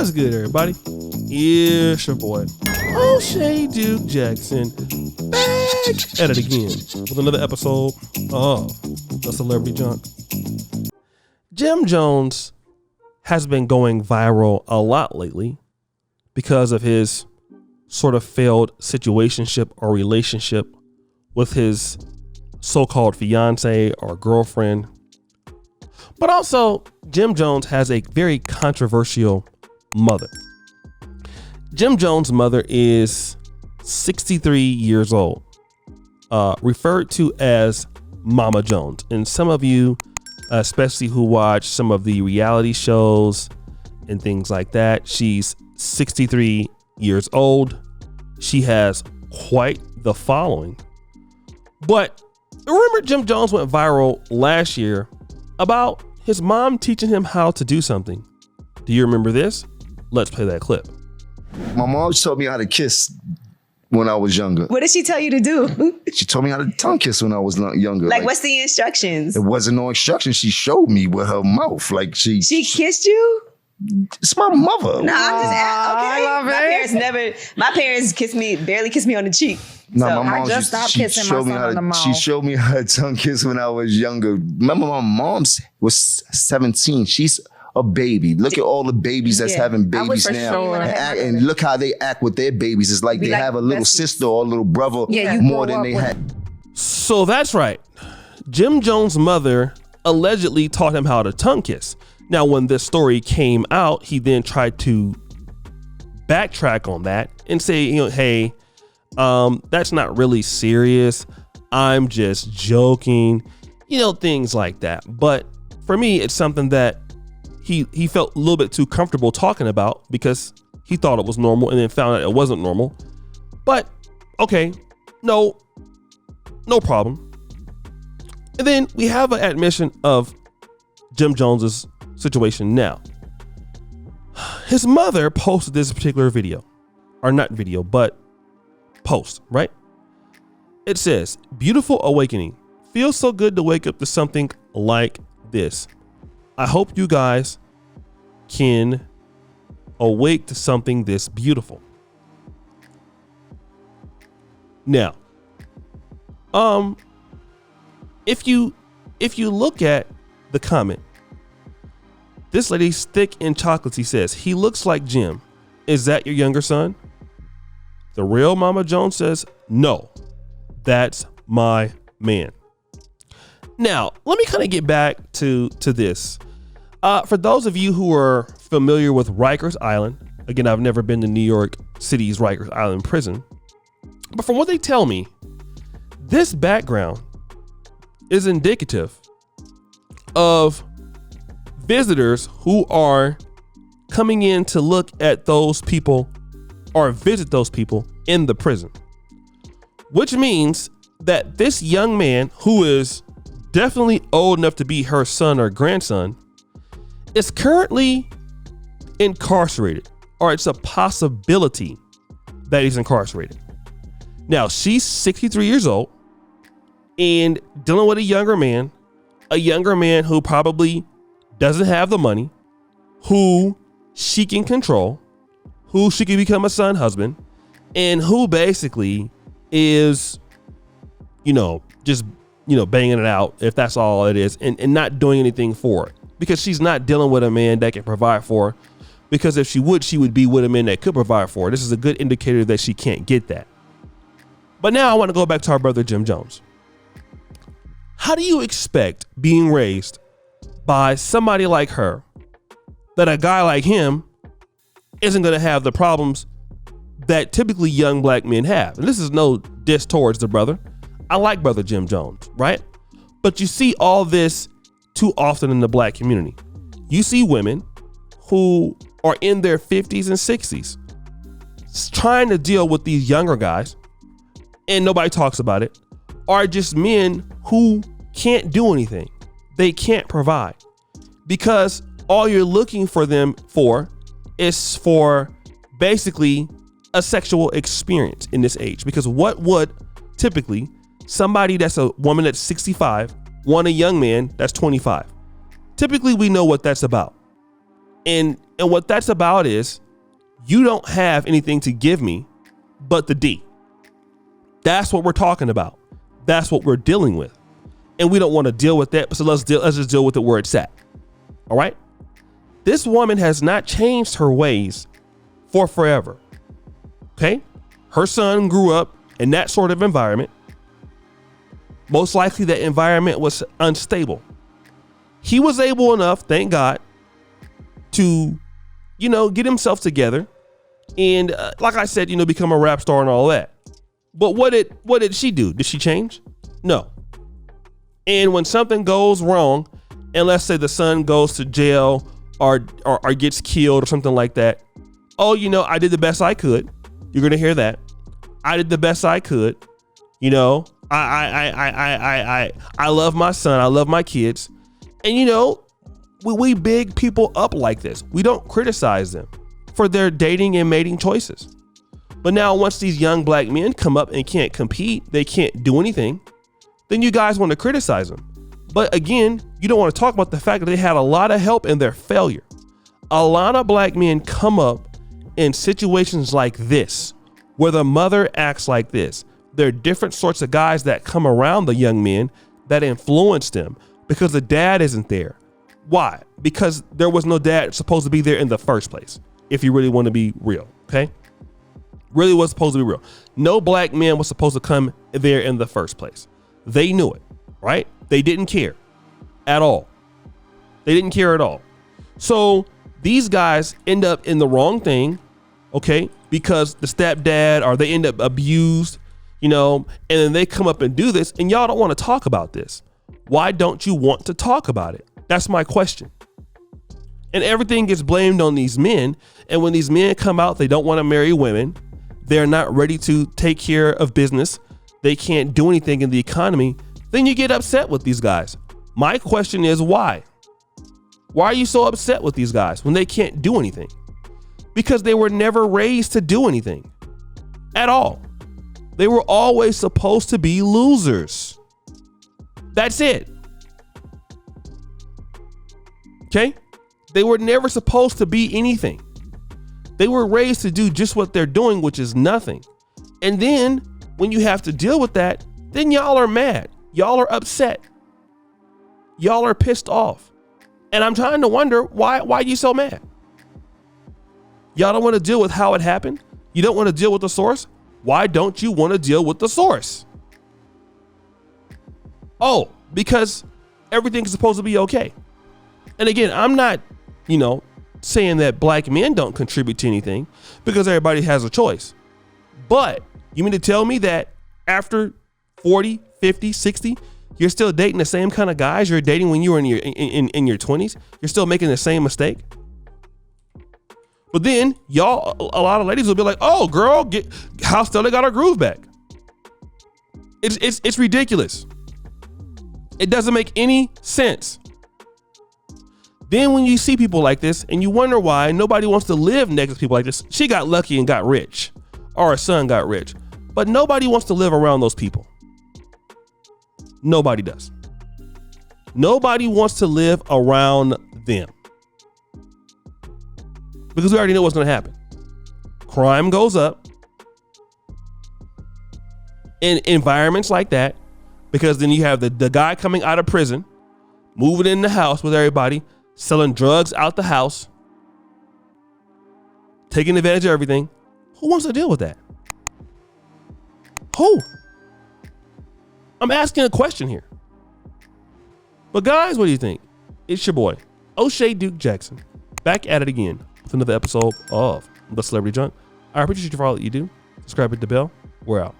What's good, everybody? It's your boy, O'Shea Duke Jackson, back at it again with another episode of The Celebrity Junk. Jim Jones has been going viral a lot lately because of his sort of failed situationship or relationship with his so-called fiance or girlfriend. But also, Jim Jones has a very controversial mother. Jim Jones' mother is 63 years old, referred to as Mama Jones. And some of you, especially who watch some of the reality shows and things like that, she's 63 years old. She has quite the following. But remember, Jim Jones went viral last year about his mom teaching him how to do something. Do you remember this? Let's play that clip. My mom taught me how to kiss when I was younger. What did she tell you to do? She told me how to tongue kiss when I was younger. Like what's the instructions? It wasn't no instructions. She showed me with her mouth. Like she kissed you? It's my mother. No, I'm just okay. I love it. My parents barely kissed me on the cheek. No, so my mom just stopped kissing my son on the mouth. She showed me how to tongue kiss when I was younger. Remember, my mom was 17. She's a baby. Look at all the babies that's having babies now. Sure. And look how they act with their babies. It's like they have a little sister or a little brother more than they had. So that's right. Jim Jones' mother allegedly taught him how to tongue kiss. Now, when this story came out, he then tried to backtrack on that and say, hey, that's not really serious. I'm just joking, things like that. But for me, it's something that he felt a little bit too comfortable talking about because he thought it was normal and then found out it wasn't normal. But okay, no problem. And then we have an admission of Jim Jones's situation now. His mother posted this particular video, or not video, but post, right? It says, "Beautiful awakening. Feels so good to wake up to something like this. I hope you guys can awake to something this beautiful." Now, if you look at the comment, this lady's thick and chocolatey says, "He looks like Jim. Is that your younger son?" The real Mama Jones says, "No, that's my man." Now, let me kind of get back to this. For those of you who are familiar with Rikers Island, again, I've never been to New York City's Rikers Island prison, but from what they tell me, this background is indicative of visitors who are coming in to look at those people or visit those people in the prison, which means that this young man, who is definitely old enough to be her son or grandson, is currently incarcerated, or it's a possibility that he's incarcerated. Now, she's 63 years old and dealing with a younger man who probably doesn't have the money, who she can control, who she can become a son husband, and who basically is, just, banging it out, if that's all it is, and not doing anything for it, because she's not dealing with a man that can provide for her, because if she would be with a man that could provide for her. This is a good indicator that she can't get that. But now I want to go back to our brother, Jim Jones. How do you expect, being raised by somebody like her, that a guy like him isn't going to have the problems that typically young black men have? And this is no diss towards the brother. I like brother Jim Jones, right? But you see all this too often in the black community. You see women who are in their 50s and 60s trying to deal with these younger guys, and nobody talks about it, are just men who can't do anything. They can't provide, because all you're looking for them for is for basically a sexual experience in this age. Because what would typically somebody that's a woman that's 65 want a young man that's 25? Typically, we know what that's about. And And what that's about is you don't have anything to give me but the D. That's what we're talking about. That's what we're dealing with. And we don't want to deal with that. So let's just deal with it where it's at. All right. This woman has not changed her ways for forever. Okay. Her son grew up in that sort of environment. Most likely that environment was unstable. He was able enough, thank God, to, get himself together. And like I said, become a rap star and all that. But what did she do? Did she change? No. And when something goes wrong, and let's say the son goes to jail or gets killed or something like that. Oh, I did the best I could. You're going to hear that. I did the best I could. I love my son. I love my kids. And we big people up like this. We don't criticize them for their dating and mating choices. But now once these young black men come up and can't compete, they can't do anything, then you guys want to criticize them. But again, you don't want to talk about the fact that they had a lot of help in their failure. A lot of black men come up in situations like this, where the mother acts like this. There are different sorts of guys that come around the young men that influence them because the dad isn't there. Why? Because there was no dad supposed to be there in the first place. If you really want to be real, okay? Really was supposed to be real. No black man was supposed to come there in the first place. They knew it, right? They didn't care at all. They didn't care at all. So these guys end up in the wrong thing, okay? Because the stepdad or they end up abused, and then they come up and do this and y'all don't want to talk about this. Why don't you want to talk about it? That's my question. And everything gets blamed on these men. And when these men come out, they don't want to marry women. They're not ready to take care of business. They can't do anything in the economy. Then you get upset with these guys. My question is why? Why are you so upset with these guys when they can't do anything? Because they were never raised to do anything at all. They were always supposed to be losers. That's it. Okay? They were never supposed to be anything. They were raised to do just what they're doing, which is nothing. And then when you have to deal with that, then y'all are mad. Y'all are upset. Y'all are pissed off. And I'm trying to wonder why you so mad? Y'all don't want to deal with how it happened? You don't want to deal with the source? Why don't you want to deal with the source? Oh, because everything's supposed to be okay. And again, I'm not, saying that black men don't contribute to anything because everybody has a choice. But you mean to tell me that after 40, 50, 60, you're still dating the same kind of guys you're dating when you were in your 20s? You're still making the same mistake? But then y'all, a lot of ladies will be like, oh, girl, how Stella got her groove back. It's ridiculous. It doesn't make any sense. Then when you see people like this and you wonder why nobody wants to live next to people like this, she got lucky and got rich, or her son got rich, but nobody wants to live around those people. Nobody does. Nobody wants to live around them because we already know what's going to happen. Crime goes up in environments like that because then you have the guy coming out of prison, moving in the house with everybody, selling drugs out the house, taking advantage of everything. Who wants to deal with that? Who? I'm asking a question here. But guys, what do you think? It's your boy, O'Shea Duke Jackson, back at it again with another episode of The Celebrity Junk. I appreciate you for all that you do. Subscribe, hit the bell. We're out.